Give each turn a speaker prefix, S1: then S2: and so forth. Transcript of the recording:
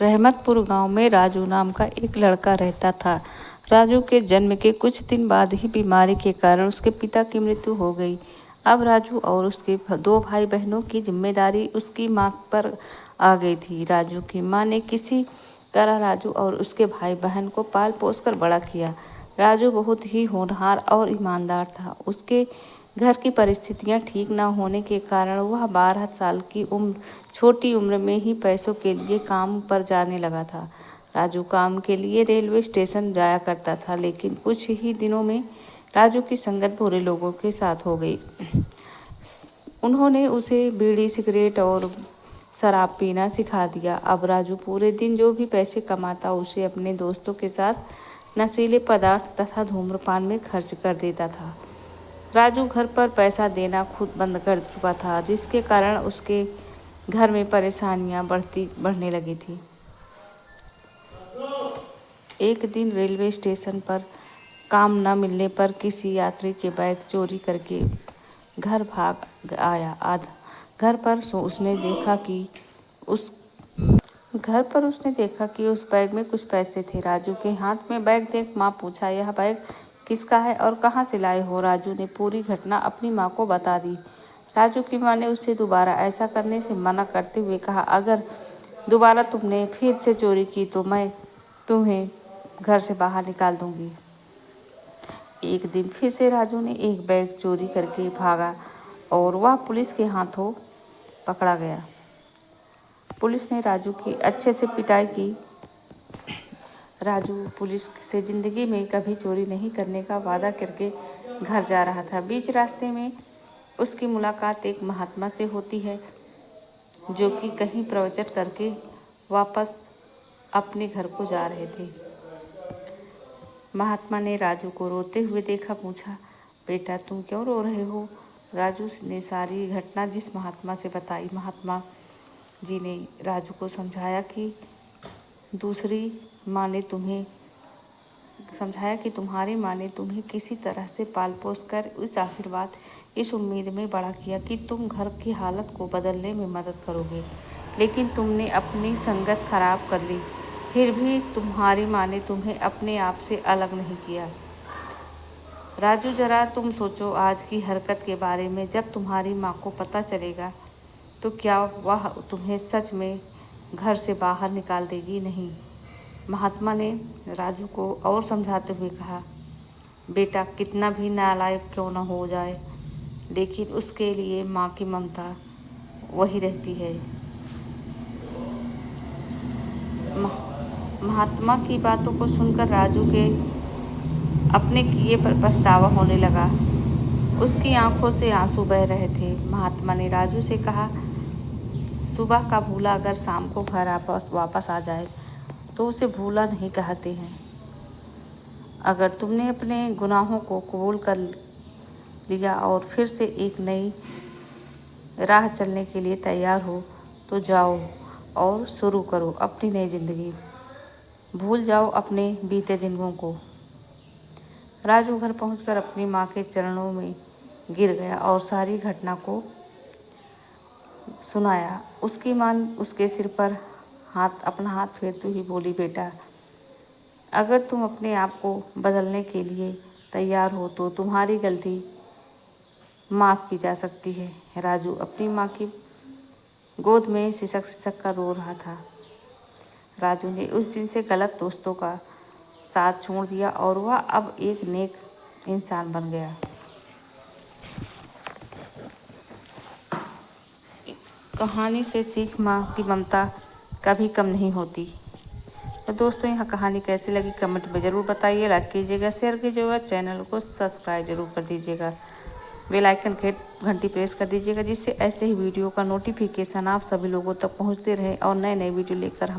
S1: रहमतपुर गांव में राजू नाम का एक लड़का रहता था। राजू के जन्म के कुछ दिन बाद ही बीमारी के कारण उसके पिता की मृत्यु हो गई। अब राजू और उसके दो भाई बहनों की जिम्मेदारी उसकी मां पर आ गई थी। राजू की मां ने किसी तरह राजू और उसके भाई बहन को पाल पोस कर बड़ा किया। राजू बहुत ही होनहार और ईमानदार था। उसके घर की परिस्थितियां ठीक न होने के कारण वह 12 साल की छोटी उम्र में ही पैसों के लिए काम पर जाने लगा था। राजू काम के लिए रेलवे स्टेशन जाया करता था, लेकिन कुछ ही दिनों में राजू की संगत बुरे लोगों के साथ हो गई। उन्होंने उसे बीड़ी, सिगरेट और शराब पीना सिखा दिया। अब राजू पूरे दिन जो भी पैसे कमाता उसे अपने दोस्तों के साथ नशीले पदार्थ तथा धूम्रपान में खर्च कर देता था। राजू घर पर पैसा देना खुद बंद कर चुका था, जिसके कारण उसके घर में परेशानियां बढ़ने लगी थी। एक दिन रेलवे स्टेशन पर काम न मिलने पर किसी यात्री के बैग चोरी करके घर भाग आया। घर पर उसने देखा कि उस बैग में कुछ पैसे थे। राजू के हाथ में बैग देख माँ पूछा, यह बैग किसका है और कहाँ से लाए हो? राजू ने पूरी घटना अपनी माँ को बता दी। राजू की माँ ने उसे दोबारा ऐसा करने से मना करते हुए कहा, अगर दोबारा तुमने फिर से चोरी की तो मैं तुम्हें घर से बाहर निकाल दूंगी। एक दिन फिर से राजू ने एक बैग चोरी करके भागा और वह पुलिस के हाथों पकड़ा गया। पुलिस ने राजू की अच्छे से पिटाई की। राजू पुलिस से जिंदगी में कभी चोरी नहीं करने का वादा करके घर जा रहा था। बीच रास्ते में उसकी मुलाकात एक महात्मा से होती है, जो कि कहीं प्रवचन करके वापस अपने घर को जा रहे थे। महात्मा ने राजू को रोते हुए देखा, पूछा, बेटा तुम क्यों रो रहे हो? राजू ने सारी घटना जिस महात्मा से बताई। महात्मा जी ने राजू को समझाया कि तुम्हारी माँ ने तुम्हें किसी तरह से पाल पोस कर इस आशीर्वाद, इस उम्मीद में बड़ा किया कि तुम घर की हालत को बदलने में मदद करोगे, लेकिन तुमने अपनी संगत खराब कर ली। फिर भी तुम्हारी माँ ने तुम्हें अपने आप से अलग नहीं किया। राजू जरा तुम सोचो आज की हरकत के बारे में। जब तुम्हारी माँ को पता चलेगा तो क्या वह तुम्हें सच में घर से बाहर निकाल देगी? नहीं। महात्मा ने राजू को और समझाते हुए कहा, बेटा कितना भी नालायक क्यों न हो जाए, लेकिन उसके लिए माँ की ममता वही रहती है। महात्मा की बातों को सुनकर राजू के अपने किए पर पछतावा होने लगा। उसकी आंखों से आंसू बह रहे थे। महात्मा ने राजू से कहा, सुबह का भूला अगर शाम को घर वापस आ जाए तो उसे भूला नहीं कहते हैं। अगर तुमने अपने गुनाहों को कबूल कर लिया और फिर से एक नई राह चलने के लिए तैयार हो तो जाओ और शुरू करो अपनी नई जिंदगी। भूल जाओ अपने बीते दिनों को। राजू घर पहुंचकर अपनी माँ के चरणों में गिर गया और सारी घटना को सुनाया। उसकी माँ उसके सिर पर अपना हाथ फेरती हुई बोली, बेटा अगर तुम अपने आप को बदलने के लिए तैयार हो तो तुम्हारी गलती माफ़ की जा सकती है। राजू अपनी माँ की गोद में सिसक कर रो रहा था। राजू ने उस दिन से गलत दोस्तों का साथ छोड़ दिया और वह अब एक नेक इंसान बन गया। कहानी से सीख, माँ की ममता कभी कम नहीं होती। तो दोस्तों यह कहानी कैसी लगी कमेंट में ज़रूर बताइए। लाइक कीजिएगा, शेयर कीजिएगा, चैनल को सब्सक्राइब जरूर कर दीजिएगा। बेल आइकन घंटी प्रेस कर दीजिएगा, जिससे ऐसे ही वीडियो का नोटिफिकेशन आप सभी लोगों तक पहुंचते रहे और नए नए वीडियो लेकर हम